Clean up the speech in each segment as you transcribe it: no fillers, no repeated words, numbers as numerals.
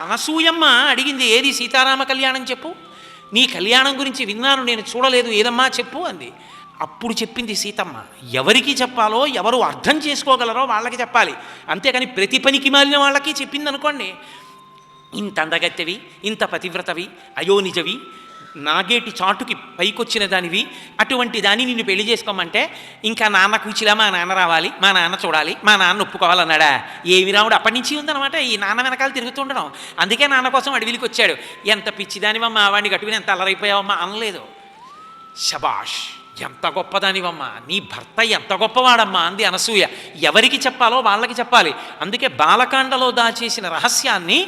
అనసూయమ్మ అడిగింది, ఏది సీతారామ కళ్యాణం చెప్పు, నీ కళ్యాణం గురించి విన్నాను, నేను చూడలేదు, ఏదమ్మా చెప్పు అంది. అప్పుడు చెప్పింది సీతమ్మ, ఎవరికి చెప్పాలో ఎవరు అర్థం చేసుకోగలరో వాళ్ళకి చెప్పాలి, అంతేకాని ప్రతి పనికి మాలిన వాళ్ళకి చెప్పింది అనుకోండి. ఇంత అందగత్తెవి, ఇంత పతివ్రతవి, అయోనిజవి, నాగేటి చాటుకి పైకొచ్చిన దానివి, అటువంటి దాన్ని నిన్ను పెళ్లి చేసుకోమంటే ఇంకా నాన్న కూచిలా మా నాన్న రావాలి, మా నాన్న చూడాలి, మా నాన్న ఒప్పుకోవాలన్నాడా? ఏమి రాముడు అప్పటి నుంచి ఉందన్నమాట ఈ నాన్న వెనకాల తిరుగుతుండడం. అందుకే నాన్న కోసం అడవిలికి వచ్చాడు. ఎంత పిచ్చిదానివమ్మా, వాడిని కట్టుకుని ఎంత అల్లరైపోయావమ్మా అనలేదు. శబాష్, ఎంత గొప్పదానివమ్మా, నీ భర్త ఎంత గొప్పవాడమ్మా అంది అనసూయ. ఎవరికి చెప్పాలో వాళ్ళకి చెప్పాలి. అందుకే బాలకాండలో దాచేసిన రహస్యాన్ని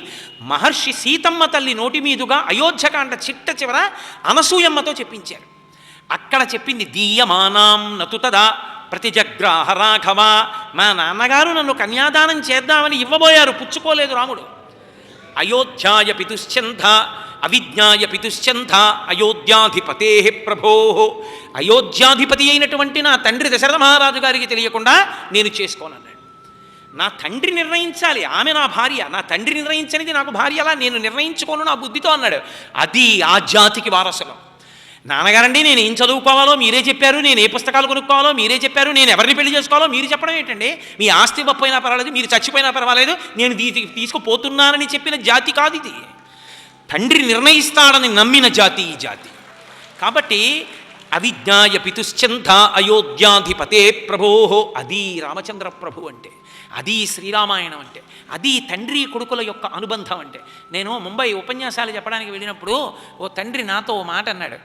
మహర్షి సీతమ్మ తల్లి నోటి మీదుగా అయోధ్యకాండ చిట్ట చివర అనసూయమ్మతో చెప్పించారు. అక్కడ చెప్పింది, దీయమానాం నతుతదా ప్రతిజగ్రాహ రాఘవ. మా నాన్నగారు నన్ను కన్యాదానం చేద్దామని ఇవ్వబోయారు, పుచ్చుకోలేదు రాముడు. అయోధ్యాయ పితుశ్చంధ అవిజ్ఞాయ పితుశ్చంధ అయోధ్యాధిపతే ప్రభో. అయోధ్యాధిపతి అయినటువంటి నా తండ్రి దశరథ మహారాజు గారికి తెలియకుండా నేను చేసుకోనన్నాడు. నా తండ్రి నిర్ణయించాలి, ఆమె నా భార్య, నా తండ్రి నిర్ణయించనిది నాకు భార్య అలా నేను నిర్ణయించుకోను నా బుద్ధితో అన్నాడు. అది ఆ జాతికి వారసులం. నాన్నగారండి నేను ఏం చదువుకోవాలో మీరే చెప్పారు, నేను ఏ పుస్తకాలు కొనుక్కోవాలో మీరే చెప్పారు, నేను ఎవరిని పెళ్లి చేసుకోవాలో మీరు చెప్పడం ఏంటండి? మీ ఆస్తి గొప్పైనా పర్వాలేదు, మీరు చచ్చిపోయినా పర్వాలేదు, నేను తీసుకుపోతున్నానని చెప్పిన జాతి కాదు ఇది. తండ్రి నిర్ణయిస్తాడని నమ్మిన జాతి ఈ జాతి. కాబట్టి అవిజ్ఞాయ పితుశ్చంధ అయోధ్యాధిపతే ప్రభో. అది రామచంద్ర ప్రభు అంటే, అది శ్రీరామాయణం అంటే, అది తండ్రి కొడుకుల యొక్క అనుబంధం అంటే. నేను ముంబై ఉపన్యాసాలు చెప్పడానికి వెళ్ళినప్పుడు ఓ తండ్రి నాతో ఓ మాట అన్నాడు.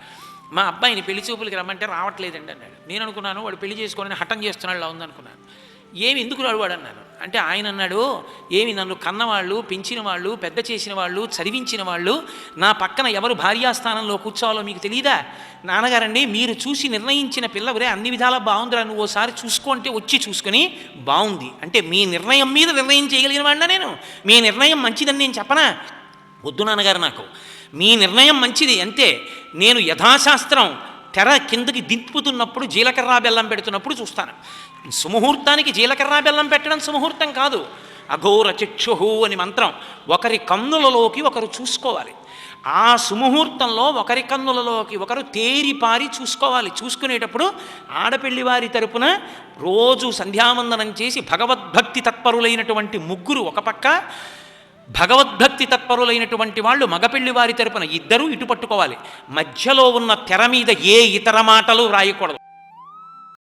మా అబ్బాయిని పెళ్లి చూపులకి రమ్మంటే రావట్లేదండి అన్నాడు. నేను అనుకున్నాను వాడు పెళ్లి చేసుకోవాలని హఠం చేస్తున్నాడులా ఉందనుకున్నాను. ఏమి ఎందుకు రాడు వాడు అన్నాను. అంటే ఆయన అన్నాడు, ఏమి నన్ను కన్నవాళ్ళు, పెంచిన వాళ్ళు, పెద్ద చేసిన వాళ్ళు, చదివించిన వాళ్ళు నా పక్కన ఎవరు భార్యాస్థానంలో కూర్చోవాలో మీకు తెలియదా? నాన్నగారండి మీరు చూసి నిర్ణయించిన పిల్లవరే అన్ని విధాలా బాగుందిరా, నువ్వు ఓసారి చూసుకో అంటే వచ్చి చూసుకొని బాగుంది అంటే మీ నిర్ణయం మీద నిర్ణయం చేయగలిగిన వాడినా నేను? మీ నిర్ణయం మంచిదని నేను చెప్పనా? వద్దు నాన్నగారు, నాకు మీ నిర్ణయం మంచిది అంతే. నేను యథాశాస్త్రం తెర కిందకి దింపుతున్నప్పుడు జీలకర్ర బెల్లం పెడుతున్నప్పుడు చూస్తాను. సుముహూర్తానికి జీలకర్ర బెల్లం పెట్టడం సుముహూర్తం కాదు. అఘోర చక్షుహు అని మంత్రం. ఒకరి కన్నులలోకి ఒకరు చూసుకోవాలి. ఆ సుముహూర్తంలో ఒకరి కన్నులలోకి ఒకరు తేరిపారి చూసుకోవాలి. చూసుకునేటప్పుడు ఆడపెళ్లి వారి తరపున రోజు సంధ్యావందనం చేసి భగవద్భక్తి తత్పరులైనటువంటి ముగ్గురు ఒక పక్క, భగవద్భక్తి తత్పరులైనటువంటి వాళ్ళు మగపెళ్లి వారి తరపున ఇద్దరూ ఇటు పట్టుకోవాలి. మధ్యలో ఉన్న తెర మీద ఏ ఇతర మాటలు రాయకూడదు.